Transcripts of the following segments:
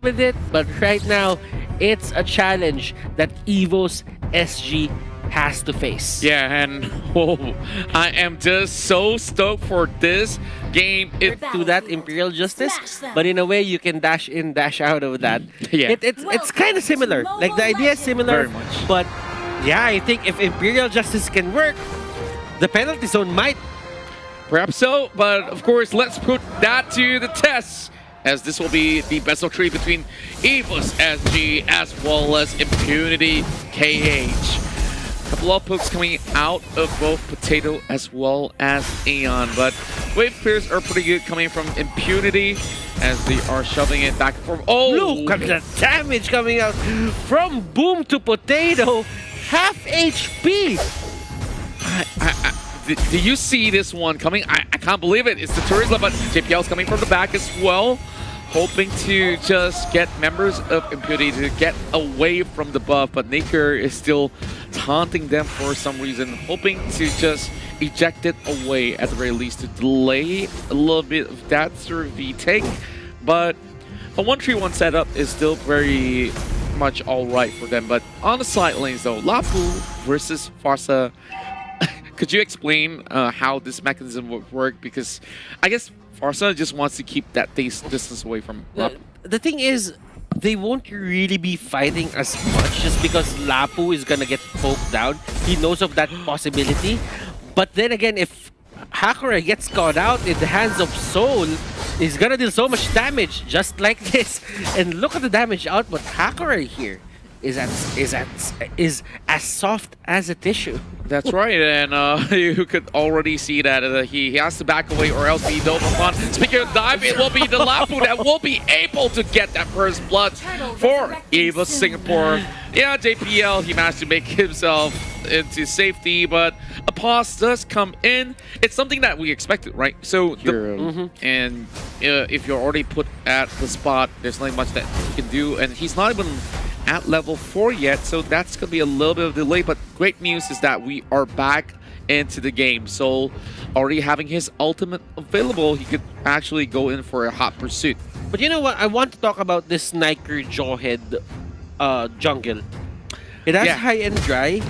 with it, but right now, it's a challenge that Evos SG has to face. Yeah, and I am just so stoked for this game. To that Imperial Justice, but in a way you can dash in, dash out of that. Yeah. It's kind of similar. Like the idea is similar, Very much. but yeah, I think if Imperial Justice can work, the penalty zone might. Perhaps so, but of course, let's put that to the test, as this will be the best of 3 between Evos SG as well as Impunity KH. Couple of pokes coming out of both Potato as well as Aeon, but wave clears are pretty good coming from Impunity as they are shoving it back and forth. Oh! Look at the damage coming out from Boom to Potato, half HP. Do you see this one coming? I can't believe it. It's the Turisla, but JPL's coming from the back as well, hoping to just get members of Impunity to get away from the buff, but Naker is still taunting them for some reason, hoping to just eject it away at the very least to delay a little bit of that sort of retake. But a 1-3-1 setup is still very much alright for them. But on the side lanes though, Lapu versus Farsa. Could you explain how this mechanism would work? Because I guess Farsa just wants to keep that distance away from Lapu. The thing is, they won't really be fighting as much just because Lapu is gonna get poked down. He knows of that possibility. But then again, if Hakura gets caught out in the hands of Soul, he's gonna deal so much damage just like this. And look at the damage output. Hakura here is as soft as a tissue. That's right, and you could already see that he has to back away or else be dove upon. Speaking of dive, it will be the Lapu that will be able to get that first blood for Evos Singapore. Yeah, JPL, he managed to make himself into safety, but a pause does come in. It's something that we expected, right? So, and if you're already put at the spot, there's not much that he can do, and he's not even at level 4 yet, so that's going to be a little bit of a delay, but great news is that we are back into the game. So already having his ultimate available, he could actually go in for a hot pursuit. But you know what? I want to talk about this Niker Jawhead jungle. It has high and dry.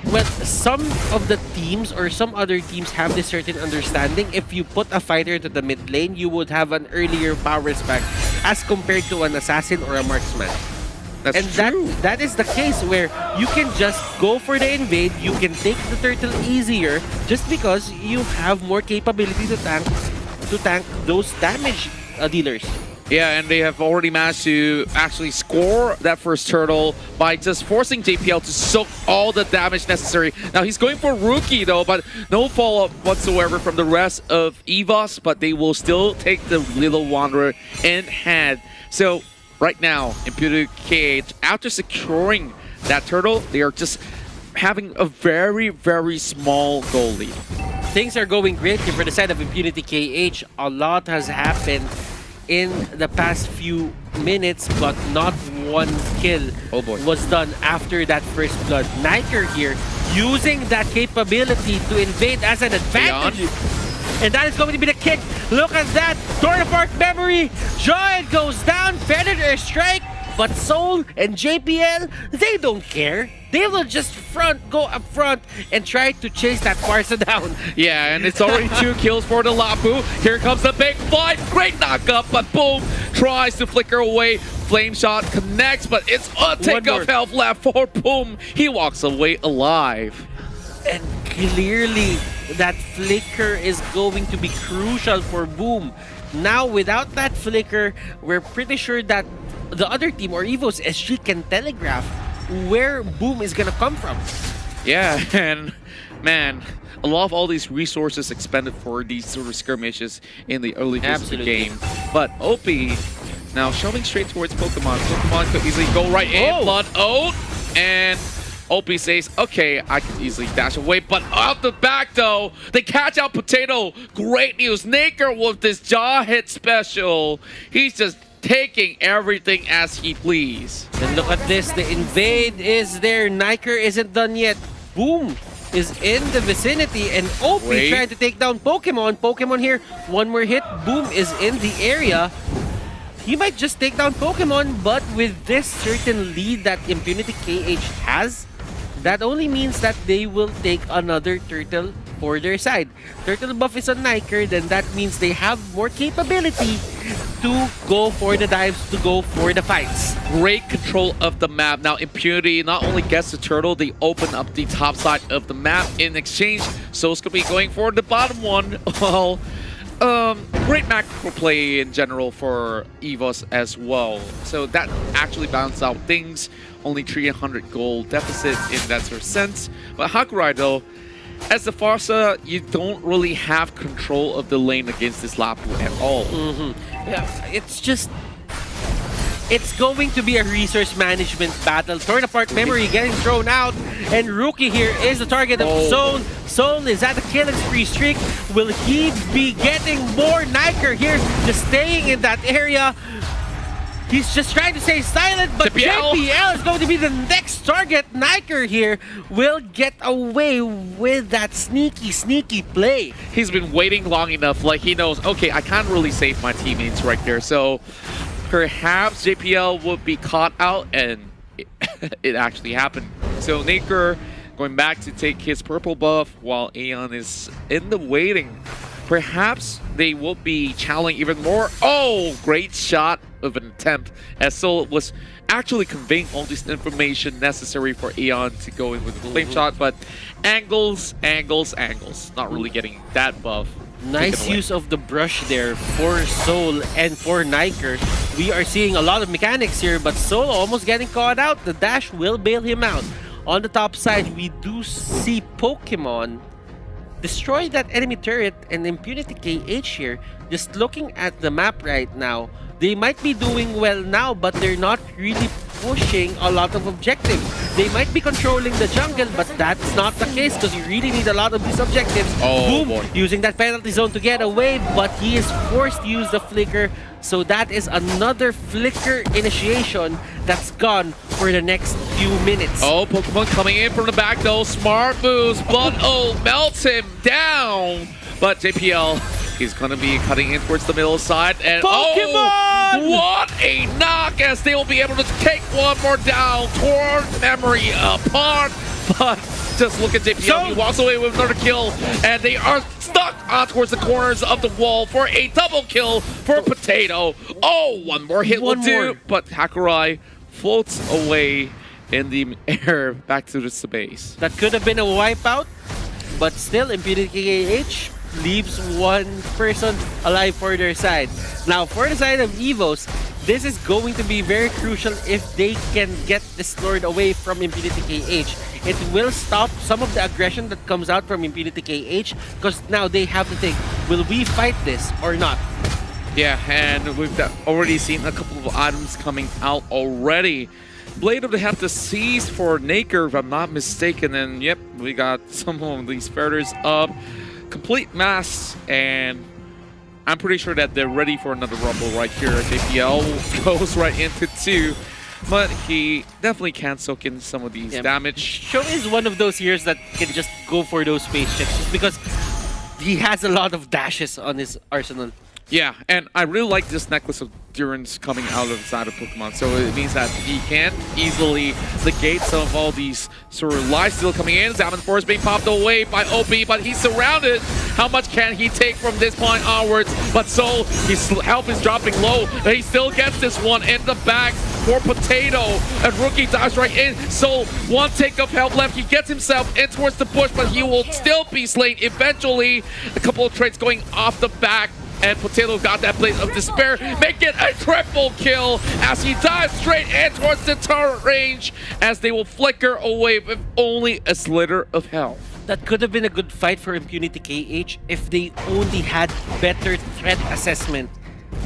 Well, some of the teams or some other teams have this certain understanding. If you put a fighter to the mid lane, you would have an earlier power spec as compared to an assassin or a marksman. That's true. That is the case where you can just go for the invade, you can take the turtle easier just because you have more capability to tank those damage dealers. Yeah, and they have already managed to actually score that first turtle by just forcing JPL to soak all the damage necessary. Now he's going for Rookie though, but no follow-up whatsoever from the rest of Evos, but they will still take the Little Wanderer in hand. So right now, Impunity KH, after securing that turtle, they are just having a very, very small goal lead. Things are going great here for the side of Impunity KH. A lot has happened in the past few minutes, but not one kill was done after that first blood. Niker here using that capability to invade as an advantage. And that is going to be the kick. Look at that. Torn apart memory. Joy goes down. Predator strike. But Soul and JPL, they don't care. They will just go up front and try to chase that Farsa down. Yeah, and it's already 2 kills for the Lapu. Here comes the big fight. Great knockup, but Boom tries to flicker away. Flame shot connects, but it's a take of health left for Boom. He walks away alive. And clearly, that flicker is going to be crucial for Boom. Now, without that flicker, we're pretty sure that the other team, or Evos SG, can telegraph where Boom is gonna come from. Yeah, and man, a lot of all these resources expended for these sort of skirmishes in the early phase of the game. But OP now shoving straight towards Pokemon. Pokemon could easily go right in, Blood Oath, and OP says, okay, I can easily dash away, but out the back though, they catch out Potato. Great news, Naker with this jaw hit special. He's just taking everything as he please. And look at this, the invade is there. Niker isn't done yet. Boom is in the vicinity, and OP trying to take down Pokemon. Pokemon here, one more hit. Boom is in the area. he might just take down Pokemon, but with this certain lead that Impunity KH has, that only means that they will take another turtle for their side. Turtle buff is on Niker, then that means they have more capability to go for the dives, to go for the fights. Great control of the map. Now Impunity not only gets the turtle, they open up the top side of the map in exchange. So it's going to be going for the bottom one. Well, great macro play in general for Evos as well. So that actually balanced out things. Only 300 gold deficit in that sort of sense. But Hakurai though, as the Farsa, you don't really have control of the lane against this Lapu at all. Yeah, it's just... It's going to be a resource management battle. Torn apart memory getting thrown out. And Rookie here is the target of Zone. Zone is at a killing spree streak. Will he be getting more Niker here? Just staying in that area. He's just trying to stay silent, but JPL is going to be the next target. Niker here will get away with that sneaky play. He's been waiting long enough. Like, he knows, okay, I can't really save my teammates right there. So perhaps JPL will be caught out, and it actually happened. So Niker going back to take his purple buff while Aeon is in the waiting. Perhaps they will be challenging even more. Oh, great shot of an attempt, as Sol was actually conveying all this information necessary for Aeon to go in with the flame shot, but angles. Not really getting that buff. Nice use of the brush there for Sol and for Niker. We are seeing a lot of mechanics here, but Sol almost getting caught out. The dash will bail him out. On the top side, we do see Pokemon destroy that enemy turret, and Impunity KH here, just looking at the map right now, they might be doing well now, but they're not really pushing a lot of objectives. They might be controlling the jungle, but that's not the case because you really need a lot of these objectives. Boom, using that penalty zone to get away, but he is forced to use the flicker. So that is another flicker initiation that's gone for the next few minutes. Oh, Pokemon coming in from the back though. Smart moves, but melts him down. But JPL, he's going to be cutting in towards the middle side. And Pokemon! What a knock, as they will be able to take one more down. Torn memory apart. But just look at JPL. He walks away with another kill. And they are stuck on towards the corners of the wall for a double kill for Potato. Oh, one more hit will do. But Hakurai floats away in the air back to the base. That could have been a wipeout, but still Impunity KH leaves one person alive for their side. Now for the side of Evos, this is going to be very crucial if they can get this Lord away from Impunity KH. It will stop some of the aggression that comes out from Impunity KH, because now they have to think, will we fight this or not? Yeah, and we've already seen a couple of items coming out already. Blade of the Hepta seized for Naker, if I'm not mistaken, and yep, we got some of these feathers up. Complete mass, and I'm pretty sure that they're ready for another rumble right here. JPL goes right into 2, but he definitely can soak in some of these damage. Sho is one of those heroes that can just go for those space checks just because he has a lot of dashes on his arsenal. Yeah, and I really like this necklace of endurance coming out of the side of Pokemon. So it means that he can easily negate some of all these sort of life steal coming in. Zamanfor is being popped away by OP, but he's surrounded. How much can he take from this point onwards? But so his health is dropping low. He still gets this one in the back for Potato. And Rookie dives right in. So one take of health left. He gets himself in towards the bush, but he will still be slain eventually. A couple of trades going off the back. And Potato got that Blade of Despair, make it a triple kill as he dives straight in towards the turret range, as they will flicker away with only a slither of health. That could have been a good fight for Impunity KH if they only had better threat assessment.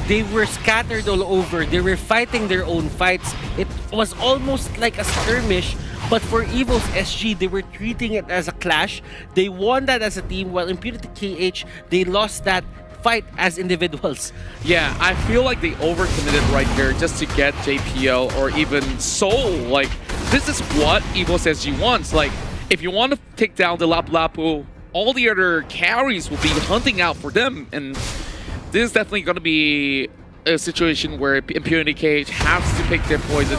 They were scattered all over. They were fighting their own fights. It was almost like a skirmish, but for Evos SG, they were treating it as a clash. They won that as a team, while Impunity KH, they lost that fight as individuals. Yeah, I feel like they overcommitted right here just to get JPL or even Sol. Like, this is what Evos SG wants. Like, if you want to take down the Lapu Lapu, all the other carries will be hunting out for them. And this is definitely going to be a situation where Impunity KH has to pick their poison,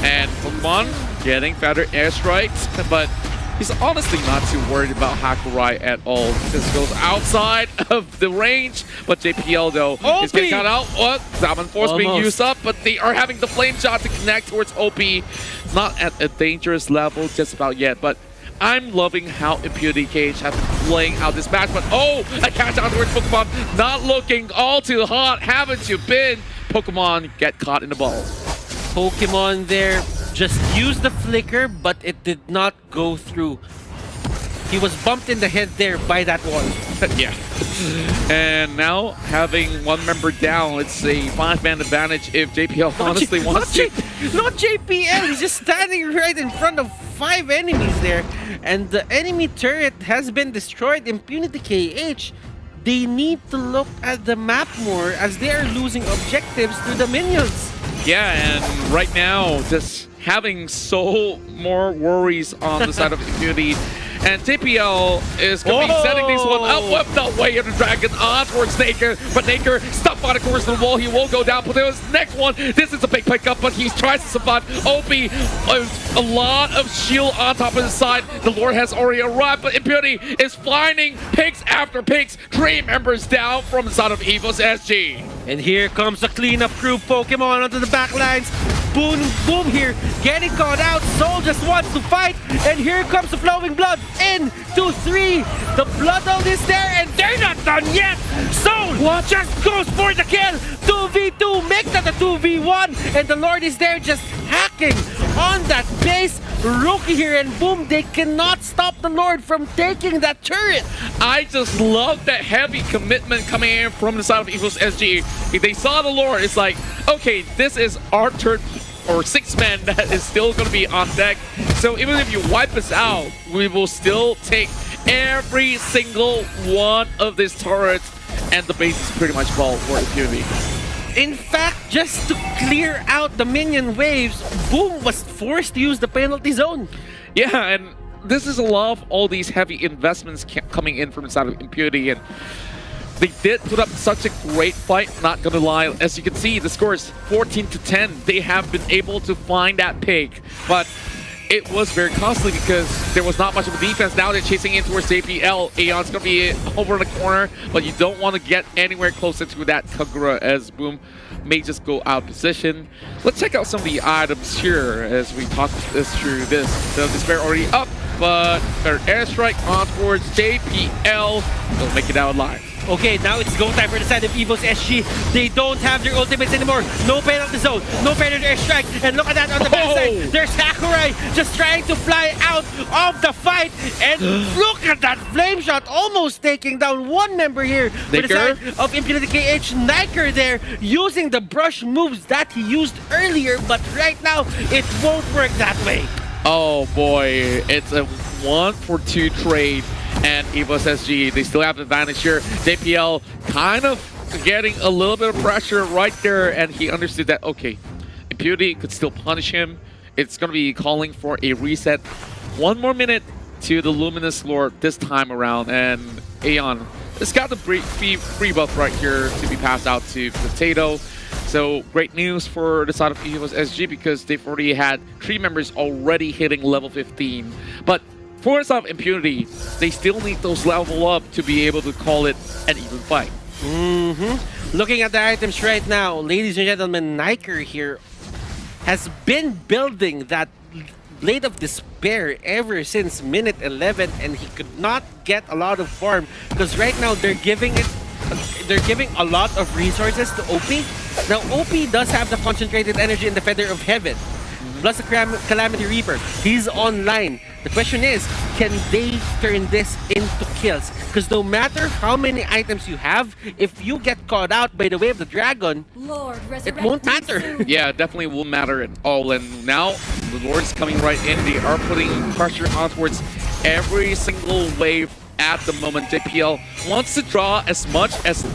and Pokemon getting better airstrikes, but he's honestly not too worried about Hakurai at all. This goes outside of the range, but JPL though is getting cut out. What? Diamond Force being used up, but they are having the flame shot to connect towards OP. Not at a dangerous level just about yet, but I'm loving how Impunity KH has been playing out this match, but a catch out towards Pokemon, not looking all too hot, haven't you been? Pokemon get caught in the ball. Pokemon there just used the flicker, but it did not go through. He was bumped in the head there by that wall. Yeah. And now having one member down, it's a 5-man advantage if JPL honestly wants to. Not JPL, he's just standing right in front of 5 enemies there. And the enemy turret has been destroyed. Impunity KH, they need to look at the map more as they are losing objectives to the minions. Yeah, and right now, just having so more worries on the side of Impunity. And JPL is going to be setting this one up with the way of the dragon on towards Naker. But Naker stuck by the course of the wall. He will go down. But there's next one. This is a big pickup, but he tries to survive. OP, a lot of shield on top of his side. The Lord has already arrived, but Impunity is finding picks after picks. 3 members down from the side of Evos SG. And here comes the cleanup crew Pokemon onto the back lines. Boom, boom here, getting caught out. Soul just wants to fight, and here comes the flowing blood. In, 2, 3. The blood out is there, and they're not done yet. Soul just goes for the kill. 2v2, make that a 2v1, and the Lord is there just hacking on that base. Rookie here, and boom, they cannot stop the Lord from taking that turret. I just love that heavy commitment coming in from the side of Evos SG. If they saw the Lord, it's like, okay, this is our third or 6 men that is still going to be on deck. So even if you wipe us out, we will still take every single one of these turrets, and the base is pretty much ball for Impunity. In fact, just to clear out the minion waves, Boom was forced to use the penalty zone. Yeah, and this is a lot of all these heavy investments coming in from the side of Impunity, and they did put up such a great fight, not gonna lie. As you can see, the score is 14-10. They have been able to find that pick, but it was very costly because there was not much of a defense. Now they're chasing in towards JPL. Aeon's gonna be over in the corner, but you don't want to get anywhere closer to that Kagura as Boom may just go out of position. Let's check out some of the items here as we talk this through this. So Despair already up, but their airstrike on towards JPL. They'll make it out alive. Okay, now it's go time for the side of Evos SG. They don't have their ultimates anymore. No penalty zone, no penalty airstrike. And look at that on the backside. There's Hakurai just trying to fly out of the fight. And look at that flame shot, almost taking down one member here. For the side of Impunity KH, Niker there using the brush moves that he used earlier. But right now, it won't work that way. Oh boy, it's a 1-for-2 trade. And Evos SG, they still have the advantage here. JPL kind of getting a little bit of pressure right there, and he understood that, okay, Impunity could still punish him. It's going to be calling for a reset. 1 more minute to the Luminous Lord this time around, and Aeon has got the free buff right here to be passed out to Potato. So great news for the side of Evos SG because they've already had 3 members already hitting level 15. But for the side of Impunity, they still need those level up to be able to call it an even fight. Looking at the items right now, ladies and gentlemen, Niker here has been building that Blade of Despair ever since minute 11, and he could not get a lot of farm because right now they're giving a lot of resources to OP. Now OP does have the concentrated energy in the Feather of Heaven, plus the Calamity Reaper. He's online. The question is, can they turn this into kills? Because no matter how many items you have, if you get caught out by the Way of the Dragon, it won't matter. Yeah, it definitely won't matter at all. And now the Lord's coming right in. They are putting pressure on towards every single wave at the moment. JPL wants to draw as much as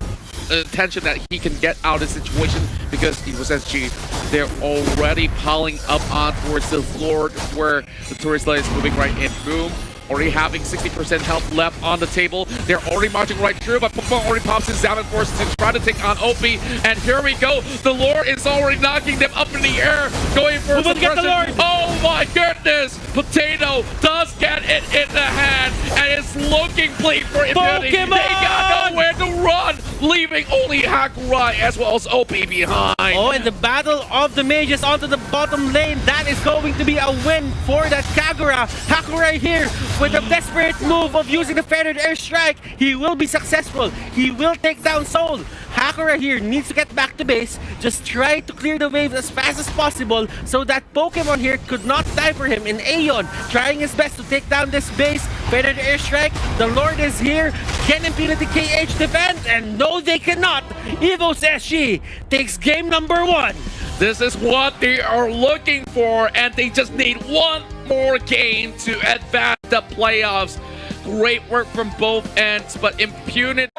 attention that he can get out of the situation because Evos SG, they're already piling up on towards the Lord where the tourist light is moving right in. Boom. already having 60% health left on the table. They're already marching right through, but Pokemon already pops his down and forces to try to take on OP. And here we go. The Lord is already knocking them up in the air, going for suppression. Oh my goodness! Potato does get it in the hand and is looking bleak for Impunity. They got nowhere to run, leaving only Hakurai as well as OP behind. Oh, and the battle of the mages onto the bottom lane. That is going to be a win for that Kagura. Hakurai here with a desperate move of using the feathered airstrike. He will be successful. He will take down Soul. Hakurai here needs to get back to base. Just try to clear the waves as fast as possible so that Pokemon here could not die for him. In Aeon, trying his best to take down this base. Feathered airstrike. The Lord is here. Can Impunity KH defend? And no, they cannot. Evos SG takes game number 1. This is what they are looking for, and they just need one more game to advance the playoffs. Great work from both ends, but Impunity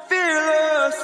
fearless.